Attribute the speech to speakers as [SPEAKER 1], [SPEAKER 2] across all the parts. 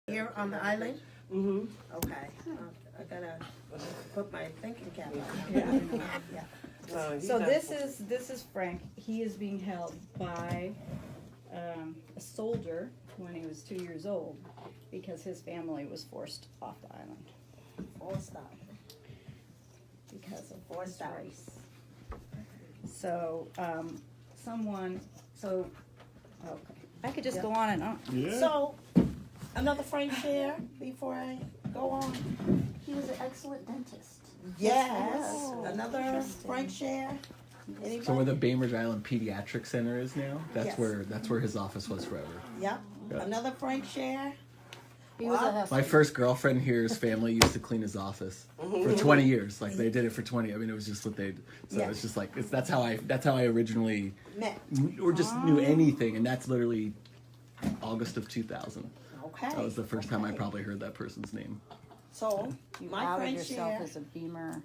[SPEAKER 1] Here on the island?
[SPEAKER 2] Mm-hmm.
[SPEAKER 1] Okay. I gotta put my thinking cap on.
[SPEAKER 2] Yeah.
[SPEAKER 3] So this is Frank. He is being held by a soldier when he was 2 years old because his family was forced off the island
[SPEAKER 1] Forced out.
[SPEAKER 3] because of
[SPEAKER 1] Forced
[SPEAKER 3] his
[SPEAKER 1] out.
[SPEAKER 3] race. So okay. I could just go on and on.
[SPEAKER 4] Yeah.
[SPEAKER 1] So, another Frank share before I go on.
[SPEAKER 3] He was an excellent dentist.
[SPEAKER 1] Yes.
[SPEAKER 3] Oh,
[SPEAKER 1] Another
[SPEAKER 3] interesting.
[SPEAKER 1] Frank share. Anybody?
[SPEAKER 4] So where the Bainbridge Island Pediatric Center is now,
[SPEAKER 1] Yes.
[SPEAKER 4] that's where his office was forever.
[SPEAKER 1] Yep.
[SPEAKER 4] Yeah.
[SPEAKER 1] Another Frank share.
[SPEAKER 3] He was a
[SPEAKER 4] My first girlfriend here's family used to clean his office for 20 years. Like they did it for 20. I mean, it was just what they. So
[SPEAKER 1] Yeah.
[SPEAKER 4] it's just like that's how I originally
[SPEAKER 1] Met.
[SPEAKER 4] or just knew anything, and that's literally August of 2000.
[SPEAKER 1] Okay.
[SPEAKER 4] That was the first time I
[SPEAKER 1] Okay.
[SPEAKER 4] probably heard that person's name.
[SPEAKER 1] So,
[SPEAKER 3] You
[SPEAKER 1] my
[SPEAKER 3] outed
[SPEAKER 1] Frank
[SPEAKER 3] yourself
[SPEAKER 1] share.
[SPEAKER 3] as a Beamer.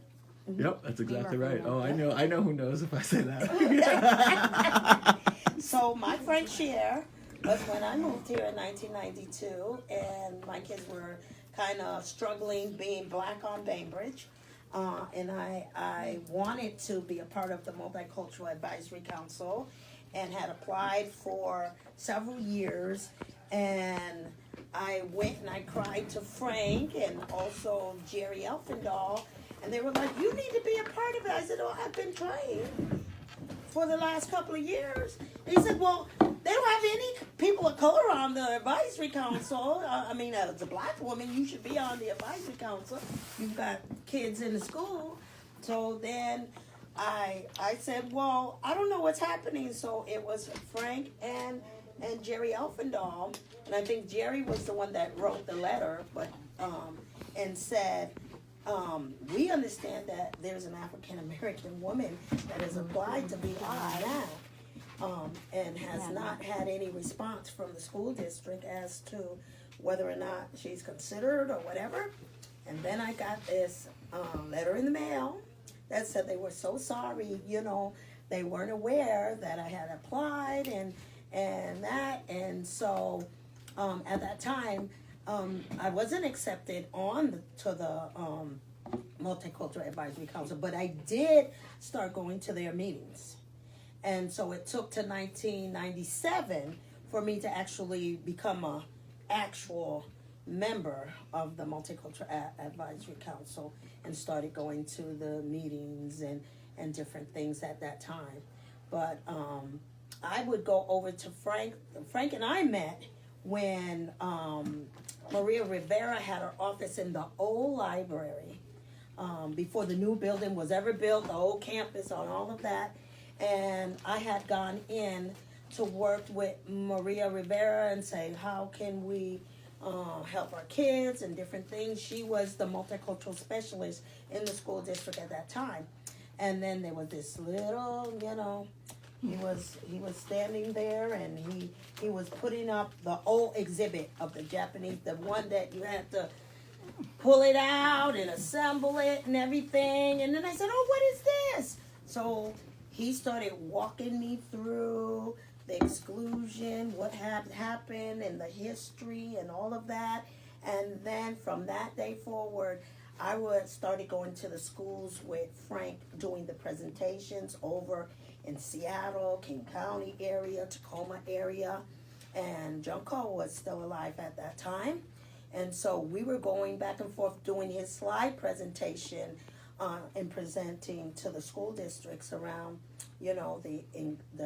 [SPEAKER 4] Yep, that's exactly
[SPEAKER 3] Beamer
[SPEAKER 4] right.
[SPEAKER 3] fan.
[SPEAKER 4] Oh, I know who knows if I say that.
[SPEAKER 1] So my Frank share was when I moved here in 1992, and my kids were kind of struggling being black on Bainbridge, and I wanted to be a part of the Multicultural Advisory Council, and had applied for several years, and I went and I cried to Frank and also Jerry Elfendahl, and they were like, "You need to be a part of it." I said, "Oh, I've been trying for the last couple of years." And he said, "Well, they don't have any people of color on the advisory council. As a black woman, you should be on the advisory council. You've got kids in the school." So then I said, "Well, I don't know what's happening." So it was Frank and Jerry Elfendahl, and I think Jerry was the one that wrote the letter, but and said, "We understand that there's an African American woman that has applied to be on now, and has not had any response from the school district as to whether or not she's considered or whatever." And then I got this letter in the mail that said they were so sorry, they weren't aware that I had applied and that, and so at that time I wasn't accepted to the Multicultural Advisory Council, but I did start going to their meetings. And so it took to 1997 for me to actually become a actual member of the Multicultural Advisory Council, and started going to the meetings and different things at that time. But I would go over to Frank. Frank and I met when Maria Rivera had her office in the old library, before the new building was ever built, the old campus and all of that. And I had gone in to work with Maria Rivera and say, how can we help our kids and different things. She was the multicultural specialist in the school district at that time. And then there was this little, he was standing there, and he was putting up the old exhibit of the Japanese, the one that you had to pull it out and assemble it and everything. And then I said, "Oh, what is this?" So he started walking me through the exclusion, what had happened, and the history and all of that. And then from that day forward, I started going to the schools with Frank, doing the presentations over in Seattle, King County area, Tacoma area, and Junko was still alive at that time. And so we were going back and forth doing his slide presentation and presenting to the school districts around, the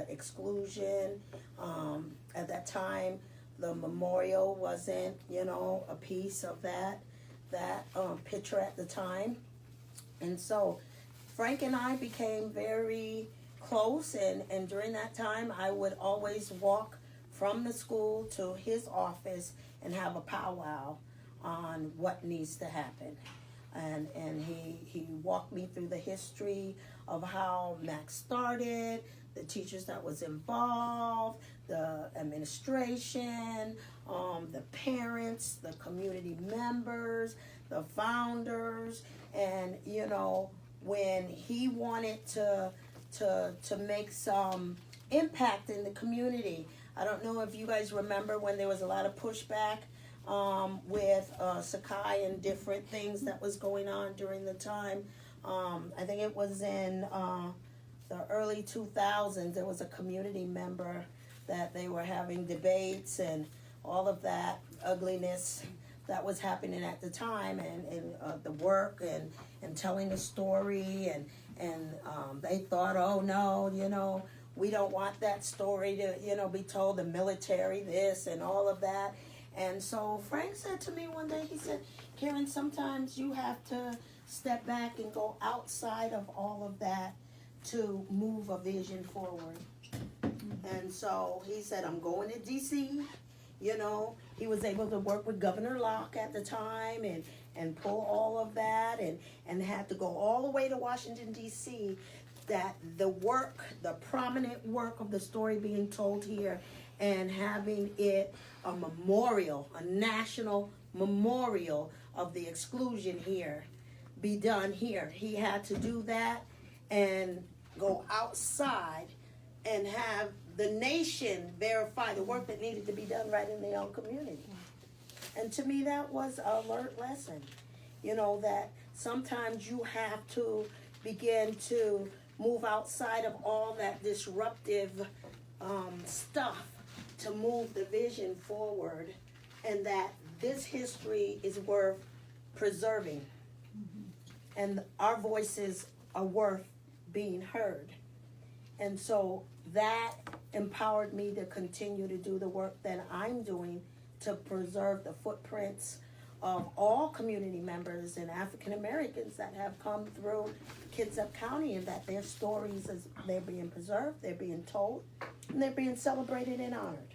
[SPEAKER 1] exclusion. At that time, the memorial wasn't, a piece of that picture at the time. And so Frank and I became very close, and during that time, I would always walk from the school to his office and have a powwow on what needs to happen. And he walked me through the history of how MAC started, the teachers that was involved, the administration, the parents, the community members, the founders, and when he wanted to make some impact in the community. I don't know if you guys remember when there was a lot of pushback with Sakai and different things that was going on during the time. I think it was in the early 2000s. There was a community member that they were having debates and all of that ugliness that was happening at the time, and the work and telling the story, and they thought, oh no, we don't want that story to be told, the military this and all of that. And so Frank said to me one day, he said, Karen, sometimes you have to step back and go outside of all of that to move a vision forward. And so he said, I'm going to DC. He was able to work with Governor Locke at the time and pull all of that and had to go all the way to Washington, D.C., that the prominent work of the story being told here and having it a memorial, a national memorial of the exclusion here be done here. He had to do that and go outside and have the nation verify the work that needed to be done right in their own community. And to me, that was an alert lesson, that sometimes you have to begin to move outside of all that disruptive stuff to move the vision forward, and that this history is worth preserving. And our voices are worth being heard. And so that empowered me to continue to do the work that I'm doing to preserve the footprints of all community members and African Americans that have come through Kitsap County, and that their stories, they're being preserved, they're being told, and they're being celebrated and honored.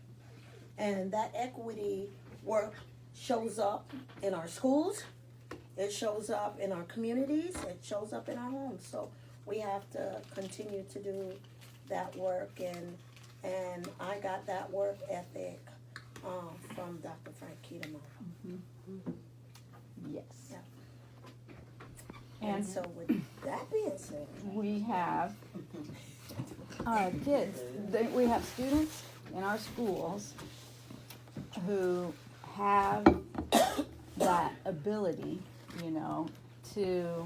[SPEAKER 1] And that equity work shows up in our schools, it shows up in our communities, it shows up in our homes. So we have to continue to do that work, and I got that work ethic from Dr. Frank Kiedemeyer.
[SPEAKER 3] Yes.
[SPEAKER 1] Yeah.
[SPEAKER 3] And
[SPEAKER 1] And so with that being said,
[SPEAKER 3] we have kids. We have students in our schools who have that ability, to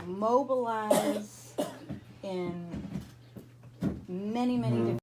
[SPEAKER 3] mobilize in many different